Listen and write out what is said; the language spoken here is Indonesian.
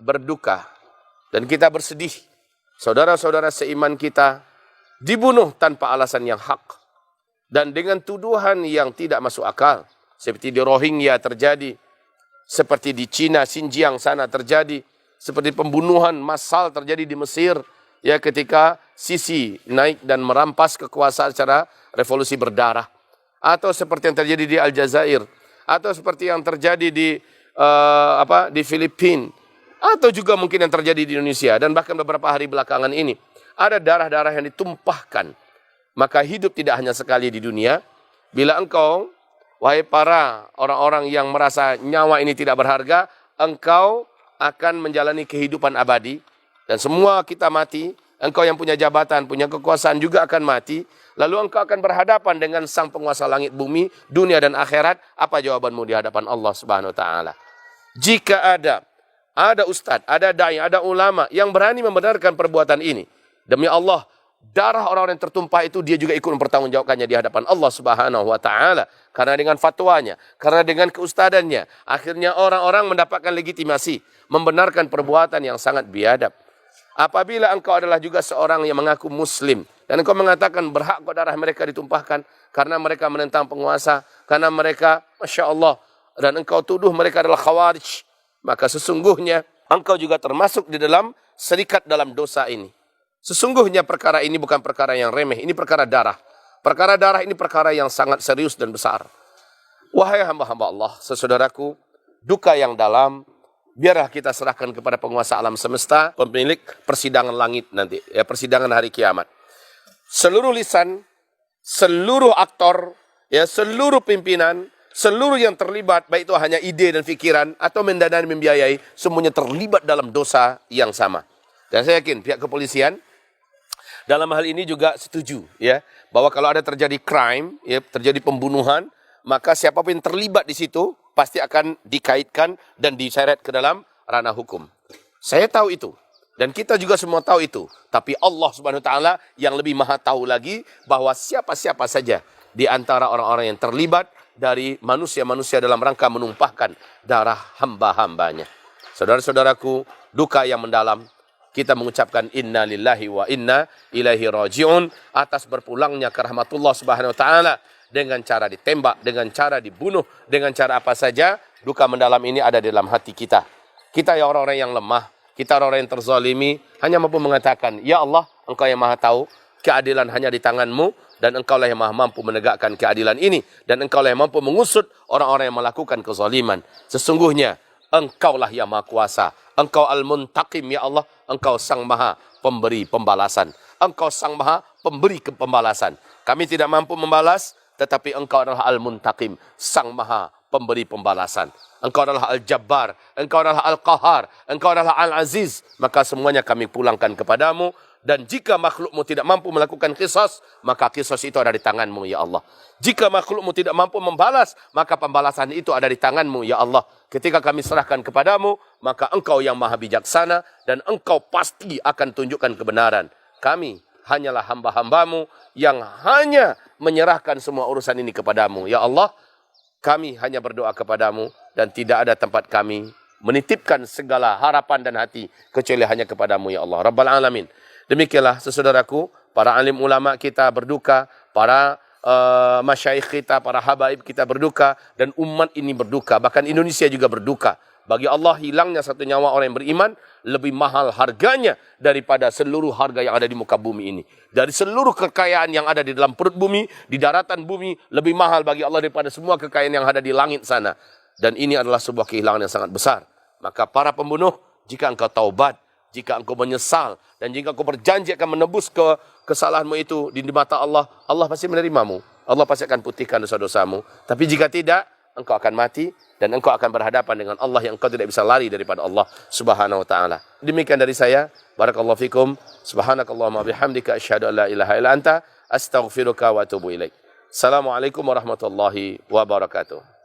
berduka dan kita bersedih. Saudara-saudara seiman kita dibunuh tanpa alasan yang hak dan dengan tuduhan yang tidak masuk akal. Seperti di Rohingya terjadi, seperti di Cina, Xinjiang sana terjadi, seperti pembunuhan massal terjadi di Mesir, ya ketika Sisi naik dan merampas kekuasaan secara revolusi berdarah, atau seperti yang terjadi di Aljazair, atau seperti yang terjadi di Filipina, atau juga mungkin yang terjadi di Indonesia dan bahkan beberapa hari belakangan ini ada darah-darah yang ditumpahkan. Maka hidup tidak hanya sekali di dunia. Bila engkau, wahai para orang-orang yang merasa nyawa ini tidak berharga, engkau akan menjalani kehidupan abadi dan semua kita mati. Engkau yang punya jabatan, punya kekuasaan juga akan mati. Lalu engkau akan berhadapan dengan sang penguasa langit bumi, dunia dan akhirat. Apa jawabanmu di hadapan Allah Subhanahu wa taala? Jika ada ustadz, ada dai, ada ulama yang berani membenarkan perbuatan ini, demi Allah, darah orang-orang yang tertumpah itu dia juga ikut mempertanggungjawabkannya di hadapan Allah Subhanahu wa taala. Karena dengan fatwanya, karena dengan keustadannya, akhirnya orang-orang mendapatkan legitimasi membenarkan perbuatan yang sangat biadab. Apabila engkau adalah juga seorang yang mengaku muslim dan engkau mengatakan berhak kok darah mereka ditumpahkan karena mereka menentang penguasa, karena mereka Masya Allah, dan engkau tuduh mereka adalah khawarij, maka sesungguhnya engkau juga termasuk di dalam serikat dalam dosa ini. Sesungguhnya perkara ini bukan perkara yang remeh, ini perkara darah. Perkara darah ini perkara yang sangat serius dan besar. Wahai hamba-hamba Allah, saudaraku, duka yang dalam, biarlah kita serahkan kepada penguasa alam semesta, pemilik persidangan langit nanti, ya persidangan hari kiamat. Seluruh lisan, seluruh aktor, ya seluruh pimpinan, seluruh yang terlibat, baik itu hanya ide dan pikiran atau mendanai membiayai, semuanya terlibat dalam dosa yang sama. Dan saya yakin pihak kepolisian dalam hal ini juga setuju, ya, bahwa kalau ada terjadi crime, ya, terjadi pembunuhan, maka siapapun yang terlibat di situ pasti akan dikaitkan dan diseret ke dalam ranah hukum. Saya tahu itu dan kita juga semua tahu itu. Tapi Allah Subhanahu wa taala yang lebih maha tahu lagi bahwa siapa-siapa saja di antara orang-orang yang terlibat dari manusia-manusia dalam rangka menumpahkan darah hamba-hambanya. Saudara-saudaraku, duka yang mendalam. Kita mengucapkan inna lillahi wa inna ilaihi raji'un atas berpulangnya ke rahmatullah Subhanahu wa taala dengan cara ditembak, dengan cara dibunuh, dengan cara apa saja. Duka mendalam ini ada di dalam hati kita. Kita ya orang-orang yang lemah, kita orang-orang yang terzalimi, hanya mampu mengatakan, ya Allah, Engkau yang maha tahu, keadilan hanya di tangan-Mu, dan Engkau lah yang maha mampu menegakkan keadilan ini, dan Engkau lah yang mampu mengusut orang-orang yang melakukan kezaliman. Sesungguhnya Engkau lah yang maha kuasa, Engkau al-muntaqim, ya Allah, Engkau sang maha pemberi pembalasan, Engkau sang maha pemberi pembalasan. Kami tidak mampu membalas, tetapi Engkau adalah al-muntaqim, sang maha pemberi pembalasan. Engkau adalah al-jabbar, Engkau adalah al-qahar, Engkau adalah al-aziz. Maka semuanya kami pulangkan kepadamu. Dan jika makhlukmu tidak mampu melakukan qisas, maka qisas itu ada di tangan-Mu, ya Allah. Jika makhlukmu tidak mampu membalas, maka pembalasan itu ada di tangan-Mu, ya Allah. Ketika kami serahkan kepadamu, maka Engkau yang maha bijaksana, dan Engkau pasti akan tunjukkan kebenaran. Kami hanyalah hamba-hamba-Mu yang hanya menyerahkan semua urusan ini kepadamu, ya Allah. Kami hanya berdoa kepadamu, dan tidak ada tempat kami menitipkan segala harapan dan hati, kecuali hanya kepadamu, ya Allah. Rabbal Alamin. Demikianlah saudaraku, para alim ulama kita berduka, para masyayikh kita, para habaib kita berduka, dan umat ini berduka, bahkan Indonesia juga berduka. Bagi Allah, hilangnya satu nyawa orang yang beriman lebih mahal harganya daripada seluruh harga yang ada di muka bumi ini. Dari seluruh kekayaan yang ada di dalam perut bumi, di daratan bumi, lebih mahal bagi Allah daripada semua kekayaan yang ada di langit sana. Dan ini adalah sebuah kehilangan yang sangat besar. Maka para pembunuh, jika engkau taubat, jika engkau menyesal, dan jika engkau berjanji akan menebus kesalahanmu itu di mata Allah, Allah pasti menerimamu. Allah pasti akan putihkan dosa-dosamu. Tapi jika tidak, engkau akan mati, dan engkau akan berhadapan dengan Allah yang engkau tidak bisa lari daripada Allah Subhanahu wa taala. Demikian dari saya. Barakallahu fikum. Subhanakallahumma bihamdika asyhadu an la ilaha illa anta astaghfiruka wa atubu ilaik. Assalamualaikum warahmatullahi wabarakatuh.